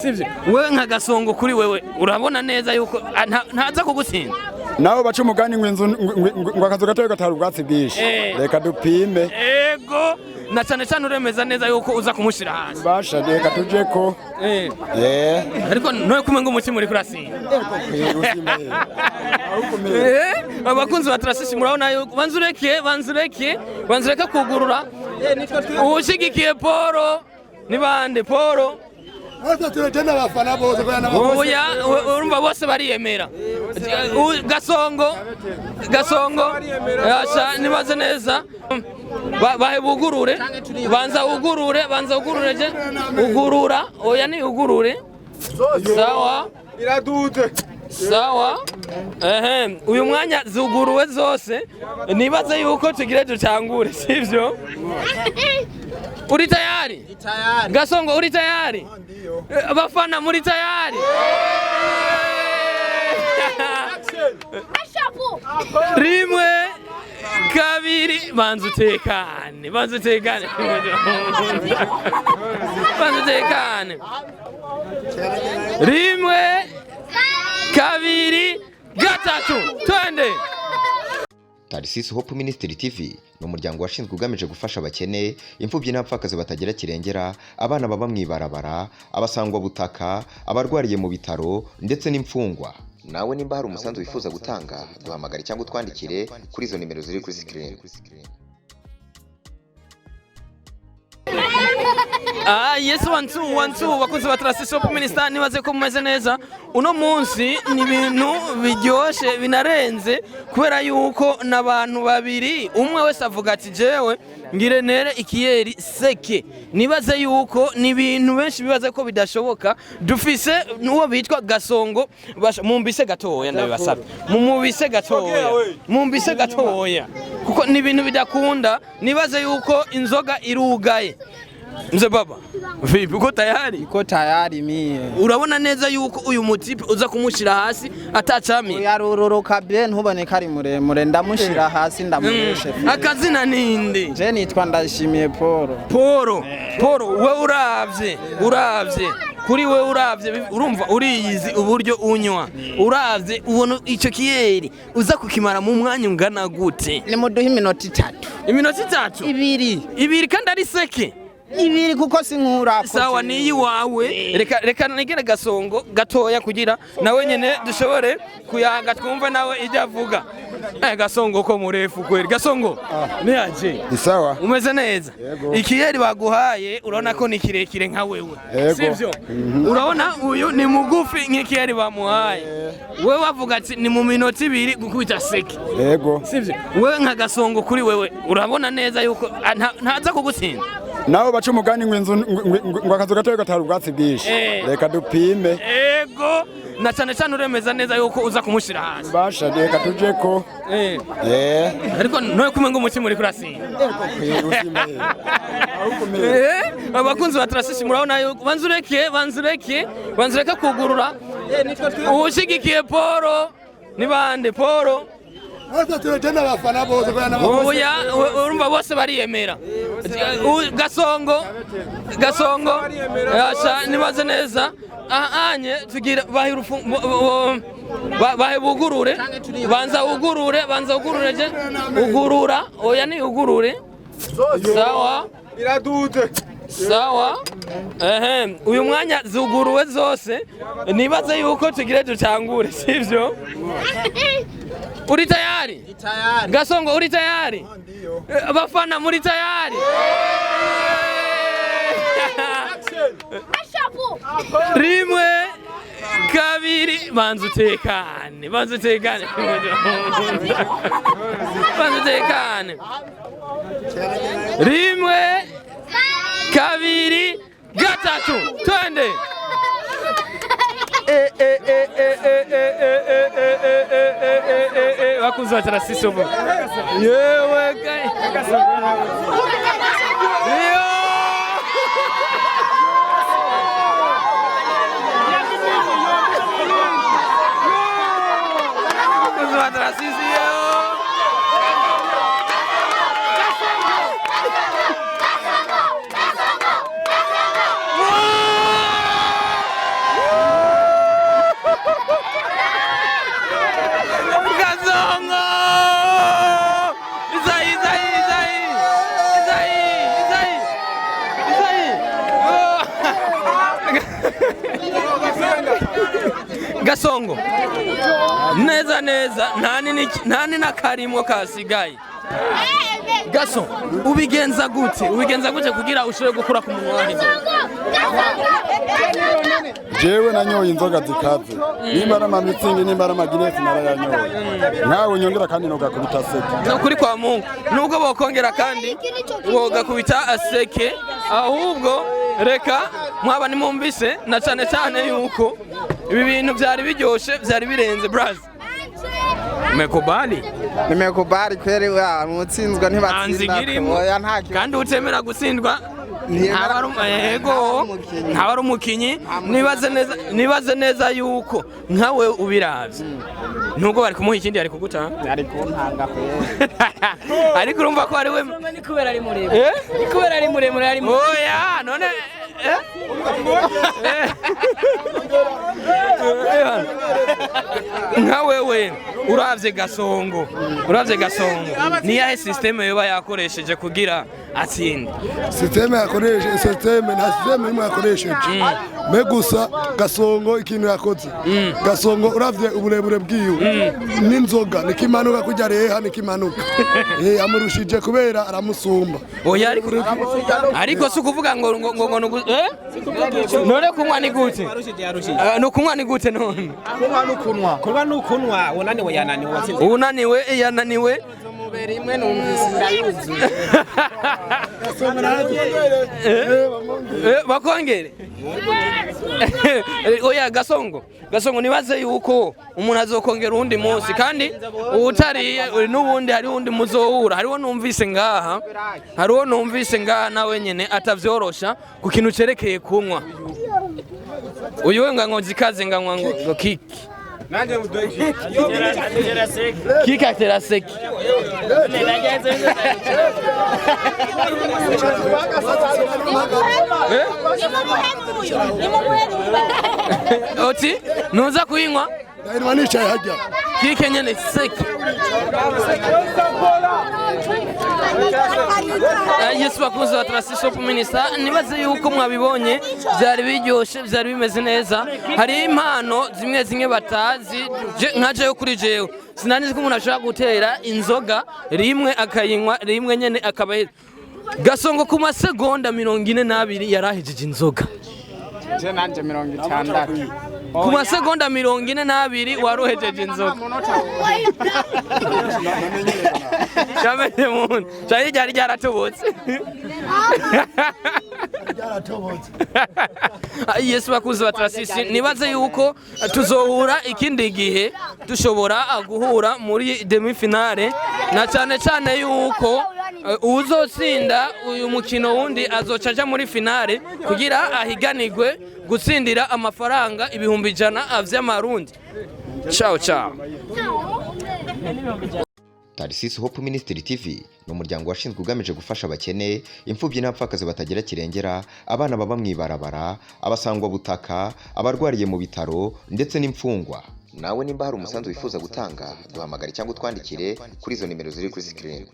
Sivyo wewe nka Gasongo kuri wewe urabona neza yuko ntaza kugutsinda naho baca umugani ngo akazu gatoye gatari ubwatsi bwinshi reka dupime ego na cyane cyane uremeza neza yuko uza kumushira hasi basha reka tuje ko ariko noye kumenga umutima uri kurasi abakunzi batrasisi murabona yuko banzureke kugurura ushigikiye Poro ni bande Poro oya urumva bose bariyemera Gasongo yasha nibaze neza bahe bugurure banza ugurure je ugurura oya ni ugurure sawa iraduze sawa uyu mwanya zuguruwe zose nibaze yuko tugire dutangure sivyo uri tayari Gasongo uri tayari abafana muri tayari rimwe kabiri banzutekane rimwe kabiri gatatu twende. Tarisisi Hope Ministry TV ni umuryango washinzwe ugamije gufasha abakene, imfubyi n'abapfakazi batagira kirengera, abana baba mwibarabara, abasangwa butaka, abarwariye mu bitaro ndetse n'imfungwa. Nawe nimba hari umusanzu wifuza gutanga, duhamagare cyangwa utwandikire kuri izo nimero ziri kuri screen. Yes, 12 bakunze batrasisi Hope Ministry nibaze ko mumeze neza. Uno munsi ni ibintu biryoshe binarenze kubera yuko nabantu babiri umwe wese avuga ati jewe ngire nere ikiyeri seke. Nibaze yuko ni ibintu benshi bibaze ko bidashoboka. Dufise nuwo bitwa Gasongo mumbise gatoya ndabibasaba. Mumbise gatoya. Kuko ni ibintu bidakunda nibaze yuko inzoga irugaye. Mzee baba, vipi uko tayari? Uko tayari mie. Urabona neza yuko uyu mutipe uza kumushira hasi atacami. Yarororoka bien ntubone kari muremure ndamushira hasi ndamureshe. Akazina ninde? Je nitwa Ndashimiye Poro. Poro we uravye. Kuri we uravye urumva uriyizi uburyo unywa. Uravye ubona ico kiyeri uza kukimara mu mwanya ungana gute? Ni muduha iminota 3. Iminota 3? Ibiri kandi ari seke. Ibiri kuko sinkura sawa niyi wawe reka nigere Gasongo gatoya kugira nawe nyene dushobore kuyaga twumva nawe ijya avuga Gasongo ko murefu kweri Gasongo niyaje isawa umeze neza ikiyeri baguhaye urabona ko ni kirekire nka wewe sivyo urabona uyu ni mugufi nk'ikiyeri bamuhaye wewe wavuga ati ni mu minota 2 gukubita seke yego sivyo wewe nka Gasongo kuri wewe urabona neza yuko ntaza kugutsinda naho baca umugani ngo akazu gatoye gatari ubwatsi bwinshi reka dupime ego na cyane cyane uremeza neza yuko uza kumushira hasi basha reka tuje ko ariko noye kumenga umutima uri kurasi abakunzi batrasisi murabona yuko banzureke kugurura ushigikiye Poro ni bande Poro oya urumva bose bariyemera Gasongo yasha nibaze neza anye tugira bahe bugurure banza ugurure je ugurura oya ni ugurure sawa iraduze sawa uyu mwanya zuguruwe zose nibaze yuko tugire dutangure sivyo uri tayari Gasongo uri tayari abafana muri tayari rimwe kabiri banzutekane rimwe kabiri gatatu twende. Bakunzi batrasisi ubu yewe kai bakunzi batrasisi Gasongo neza nta ni n'akarimo kasigaye. Gaso ubigenza gute kugira ushobore gukura ku munwa wahize? jewe nanyoye inzoga zikaze nimba ari amamitsingi nimba ari amaginesi narayanyoye nkawe nyongera kandi nogakubita seke no kuri kwa Mungu nubwo bokongera kandi wogakubita aseke ahubwo reka mwaba nimumvise na cyane yuko ibi bintu byari biryoshe byari birenze braza. Nimekubali kweli wa mutsinzwa ntibatsinda kandi utemera gutsindwa ntaba ari umukinyi. Nibaze neza yuko nkawe ubiravye nubwo bari kumuha ikindi ari kuguta ari kuntanga ariko urumva ko ari we ni kubera ari muremure oya none nkawewe uravye Gasongo ni yahe systeme yoba yakoresheje kugira atsinde? Systeme imwe yakoresheje me gusa Gasongo ikintu yakoze Gasongo uravye uburebure bwiwe n'inzoga nikimanuka kujya reha nikimanuka amurushije kubera aramusumba. Oya ariko si ukuvuga ngo none kunywa ni gute? No kunywa ni gute none? Kunywa nukunwa unaniwe yananiwe imwe numvise ndayuzuye bakongere. Oya Gasongo nibaze yuko umuntu azokongera undi munsi kandi utariye n'ubundi hari undi muzohura. Hariho numvise ngaha nawe nyene atavyorosha ku kintu cerekeye kunywa. Uyu we ngo zikaze nganywa ngo kiki nanje mudoji kika teraseki oti nuza kuyinywa ndayirwa nicaye hajya kike nyene seki. Yesu bakunze wa Transition Minister, nibaze yuko mwabibonye byari biryoshe byari bimeze neza. Hari impano zimwe batazi nkaje yo kuri jewe sinanizi ko umuntu ashaka gutera inzoga rimwe akayinywa rimwe nyene akabahera. Gasongo ku masegonda 42 yarahejeje inzoga. Je nanje 60 ku masegonda 42 waruhejeje inzoga. Cyamenye muntu cyari ryaratobotse. Yesu bakuze wa Transition, nibaze yuko tuzohura ikindi gihe dushobora guhura muri demi finale na cyane yuko uzotsinda uyu mukino wundi azocaja muri finale kugira ahiganirwe gutsindira amafaranga 100 vy'amarundi. Ciao. Tarisisi Hope Ministry TV ni umuryango washinzwe ugamije gufasha abakene, imfubyi n'abapfakazi batagira kirengera, abana baba mwibarabara, abasangwa butaka, abarwariye mu bitaro ndetse n'imfungwa. Nawe nimba hari umusanzu wifuza gutanga duhamagare cyangwa utwandikire kuri izo nimero ziri kuri screen.